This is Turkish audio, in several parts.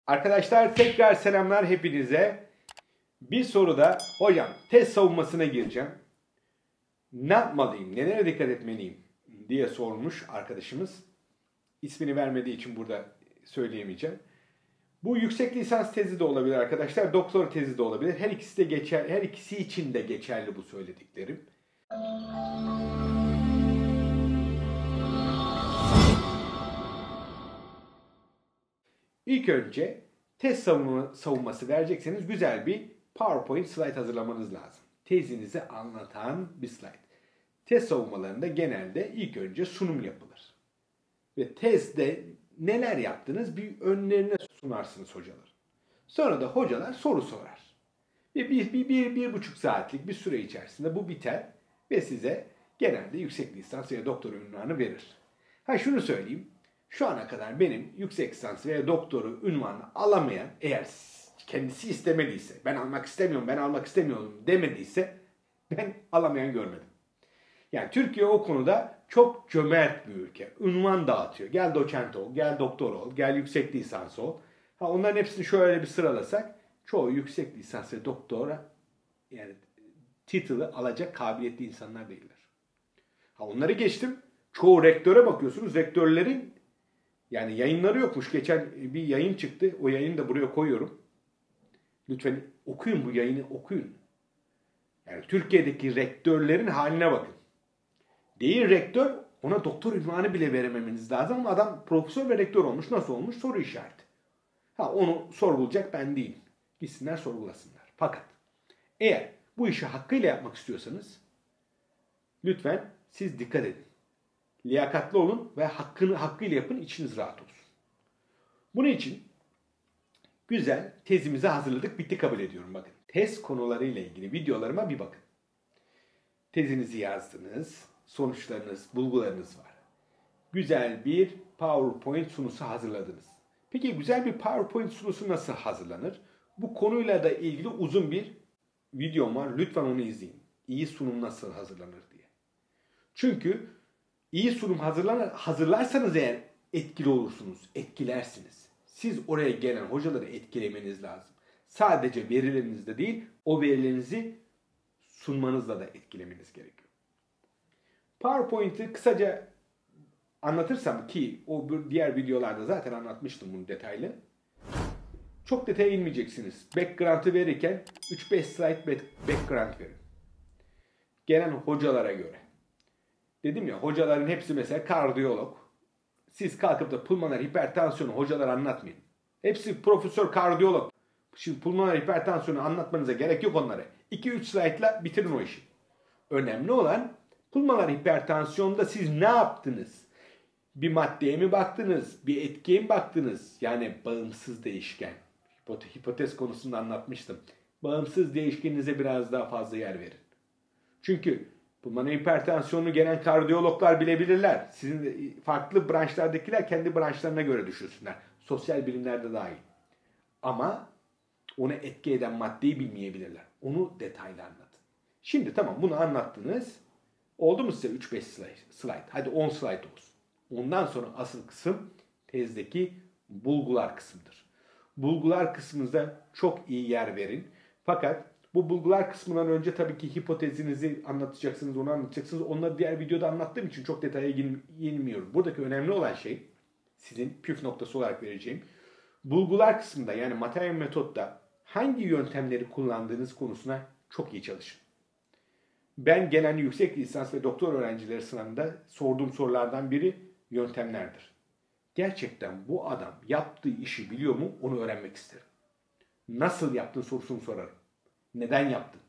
Arkadaşlar tekrar selamlar hepinize. Bir soruda hocam test savunmasına gireceğim. Ne yapmalıyım, nelere dikkat etmeliyim diye sormuş arkadaşımız. İsmini vermediği için burada söyleyemeyeceğim. Bu yüksek lisans tezi de olabilir arkadaşlar, doktora tezi de olabilir. Her ikisi de geçer, her ikisi için de geçerli bu söylediklerim. İlk önce test savunması verecekseniz güzel bir PowerPoint slide hazırlamanız lazım. Tezinizi anlatan bir slide. Test savunmalarında genelde ilk önce sunum yapılır. Ve tezde neler yaptınız bir önlerine sunarsınız hocalar. Sonra da hocalar soru sorar. Bir buçuk saatlik bir süre içerisinde bu biter ve size genelde yüksek lisans veya doktora ünvanı verir. Ha şunu söyleyeyim. Şu ana kadar benim yüksek lisans veya doktoru ünvanı alamayan, eğer kendisi istemediyse, ben almak istemiyorum demediyse ben alamayan görmedim. Yani Türkiye o konuda çok cömert bir ülke. Ünvan dağıtıyor. Gel doçent ol, gel doktor ol, gel yüksek lisans ol. Ha onların hepsini şöyle bir sıralasak çoğu yüksek lisans ve doktora yani title'ı alacak kabiliyetli insanlar değiller. Ha onları geçtim. Çoğu rektöre bakıyorsunuz. Rektörlerin yani yayınları yokmuş. Geçen bir yayın çıktı. O yayını da buraya koyuyorum. Lütfen okuyun bu yayını okuyun. Yani Türkiye'deki rektörlerin haline bakın. Değil rektör, ona doktor ünvanı bile verememeniz lazım ama adam profesör ve rektör olmuş. Nasıl olmuş? Soru işareti. Ha onu sorgulayacak ben değilim. Gitsinler sorgulasınlar. Fakat eğer bu işi hakkıyla yapmak istiyorsanız lütfen siz dikkat edin. Liyakatli olun ve hakkıyla yapın, içiniz rahat olsun. Bunun için güzel tezimizi hazırladık, bitti kabul ediyorum bakın. Tez konularıyla ilgili videolarıma bir bakın. Tezinizi yazdınız, sonuçlarınız, bulgularınız var. Güzel bir PowerPoint sunusu hazırladınız. Peki güzel bir PowerPoint sunusu nasıl hazırlanır? Bu konuyla da ilgili uzun bir videom var. Lütfen onu izleyin. İyi sunum nasıl hazırlanır diye. Çünkü iyi sunum hazırlarsanız eğer etkili olursunuz, etkilersiniz. Siz oraya gelen hocaları etkilemeniz lazım. Sadece verilerinizde değil, o verilerinizi sunmanızla da etkilemeniz gerekiyor. PowerPoint'i kısaca anlatırsam ki o diğer videolarda zaten anlatmıştım bunu detaylı. Çok detaya inmeyeceksiniz. Background'ı verirken 3-5 slide background verin. Gelen hocalara göre. Dedim ya hocaların hepsi mesela kardiyolog. Siz kalkıp da pulmoner hipertansiyonu hocalara anlatmayın. Hepsi profesör kardiyolog. Şimdi pulmoner hipertansiyonu anlatmanıza gerek yok onlara. 2-3 slaytla bitirin o işi. Önemli olan pulmoner hipertansiyonda siz ne yaptınız? Bir maddeye mi baktınız? Bir etkiye mi baktınız? Yani bağımsız değişken. Hipotez konusunda anlatmıştım. Bağımsız değişkeninize biraz daha fazla yer verin. Çünkü pulmoner hipertansiyonu gelen kardiyologlar bilebilirler. Sizin farklı branşlardakiler kendi branşlarına göre düşünsünler. Sosyal bilimlerde dahil. Ama ona etki eden maddeyi bilmeyebilirler. Onu detaylı anlatın. Şimdi tamam bunu anlattınız. Oldu mu size 3-5 slide? Hadi 10 slide olsun. Ondan sonra asıl kısım tezdeki bulgular kısmıdır. Bulgular kısmınıza çok iyi yer verin. Fakat bu bulgular kısmından önce tabii ki hipotezinizi anlatacaksınız, onu anlatacaksınız. Onları diğer videoda anlattığım için çok detaya girmiyorum. Buradaki önemli olan şey, sizin püf noktası olarak vereceğim, bulgular kısmında yani materyal metotta hangi yöntemleri kullandığınız konusuna çok iyi çalışın. Ben gelen yüksek lisans ve doktor öğrencileri sınavında sorduğum sorulardan biri yöntemlerdir. Gerçekten bu adam yaptığı işi biliyor mu onu öğrenmek isterim. Nasıl yaptın sorusunu sorarım. Neden yaptın?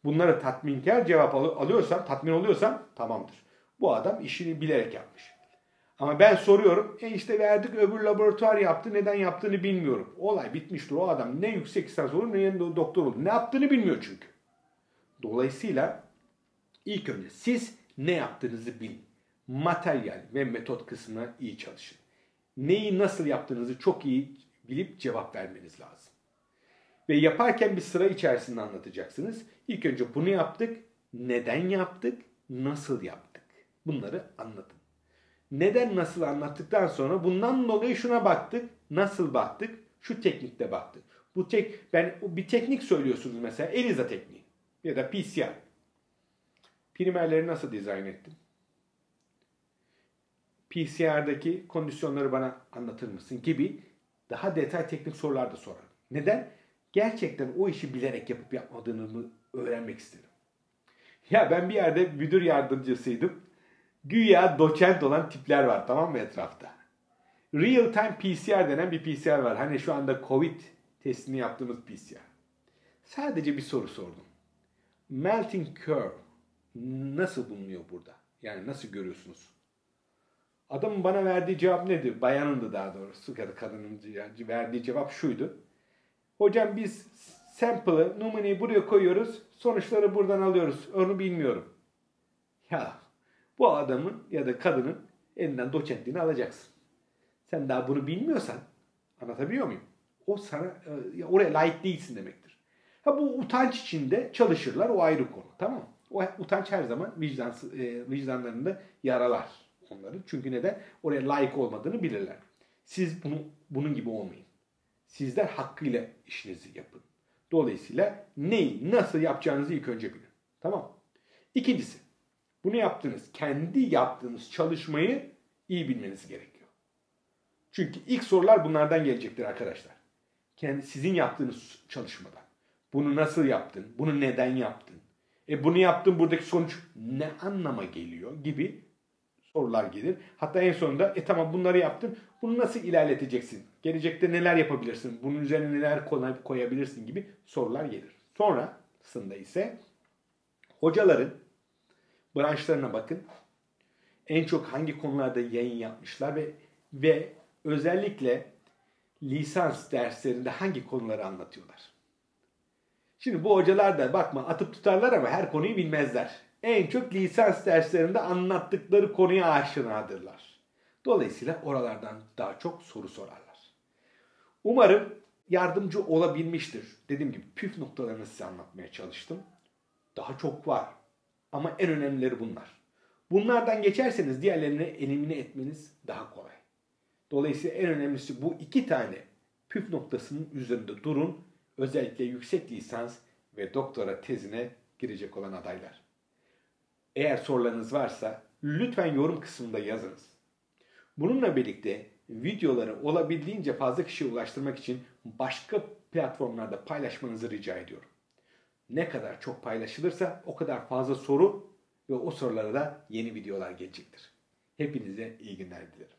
Bunları tatminkar cevap alıyorsam, tatmin oluyorsam tamamdır. Bu adam işini bilerek yapmış. Ama ben soruyorum, işte verdik öbür laboratuvar yaptı, neden yaptığını bilmiyorum. Olay bitmiştir. O adam ne yüksek lisans olur ne doktor olur. Ne yaptığını bilmiyor çünkü. Dolayısıyla ilk önce siz ne yaptığınızı bilin. Materyal ve metot kısmına iyi çalışın. Neyi nasıl yaptığınızı çok iyi bilip cevap vermeniz lazım. Ve yaparken bir sıra içerisinde anlatacaksınız. İlk önce bunu yaptık, neden yaptık nasıl yaptık? Bunları anlatın. Neden nasıl anlattıktan sonra bundan dolayı şuna baktık, nasıl baktık, şu teknikte baktık. Bir teknik söylüyorsunuz mesela ELISA tekniği ya da PCR. Primerleri nasıl dizayn ettim? PCR'daki kondisyonları bana anlatır mısın gibi daha detay teknik sorular da sorarım. Neden? Gerçekten o işi bilerek yapıp yapmadığını öğrenmek isterim. Ya ben bir yerde müdür yardımcısıydım. Güya doçent olan tipler var, tamam mı, etrafta? Real time PCR denen bir PCR var. Hani şu anda Covid testini yaptığımız PCR. Sadece bir soru sordum. Melting curve nasıl bulunuyor burada? Yani nasıl görüyorsunuz? Adamın bana verdiği cevap nedir? Bayanındı daha doğrusu. Kadının verdiği cevap şuydu. Hocam biz sample'ı, numuneyi buraya koyuyoruz. Sonuçları buradan alıyoruz. Onu bilmiyorum. Ya bu adamın ya da kadının elinden doçentliğini alacaksın. Sen daha bunu bilmiyorsan, anlatabiliyor muyum? O sana oraya layık değilsin demektir. Ha, bu utanç içinde çalışırlar, o ayrı konu, tamam mı? O utanç her zaman vicdanlarında yaralar onları. Çünkü neden? Oraya layık olmadığını bilirler. Siz bunun gibi olmayın. Sizler hakkıyla işinizi yapın. Dolayısıyla neyi, nasıl yapacağınızı ilk önce bilin. Tamam mı? İkincisi, bunu yaptınız. Kendi yaptığınız çalışmayı iyi bilmeniz gerekiyor. Çünkü ilk sorular bunlardan gelecektir arkadaşlar. Sizin yaptığınız çalışmadan. Bunu nasıl yaptın? Bunu neden yaptın? Bunu yaptın, buradaki sonuç ne anlama geliyor gibi sorular gelir. Hatta en sonunda tamam bunları yaptın. Bunu nasıl ilerleteceksin? Gelecekte neler yapabilirsin? Bunun üzerine neler koyabilirsin gibi sorular gelir. Sonrasında ise hocaların branşlarına bakın. En çok hangi konularda yayın yapmışlar ve özellikle lisans derslerinde hangi konuları anlatıyorlar. Şimdi bu hocalar da bakma atıp tutarlar ama her konuyu bilmezler. En çok lisans derslerinde anlattıkları konuya aşinadırlar. Dolayısıyla oralardan daha çok soru sorarlar. Umarım yardımcı olabilmiştir. Dediğim gibi püf noktalarını size anlatmaya çalıştım. Daha çok var ama en önemlileri bunlar. Bunlardan geçerseniz diğerlerini elimine etmeniz daha kolay. Dolayısıyla en önemlisi bu iki tane püf noktasının üzerinde durun. Özellikle yüksek lisans ve doktora tezine girecek olan adaylar. Eğer sorularınız varsa lütfen yorum kısmında yazınız. Bununla birlikte videoları olabildiğince fazla kişiye ulaştırmak için başka platformlarda paylaşmanızı rica ediyorum. Ne kadar çok paylaşılırsa o kadar fazla soru ve o sorulara da yeni videolar gelecektir. Hepinize iyi günler dilerim.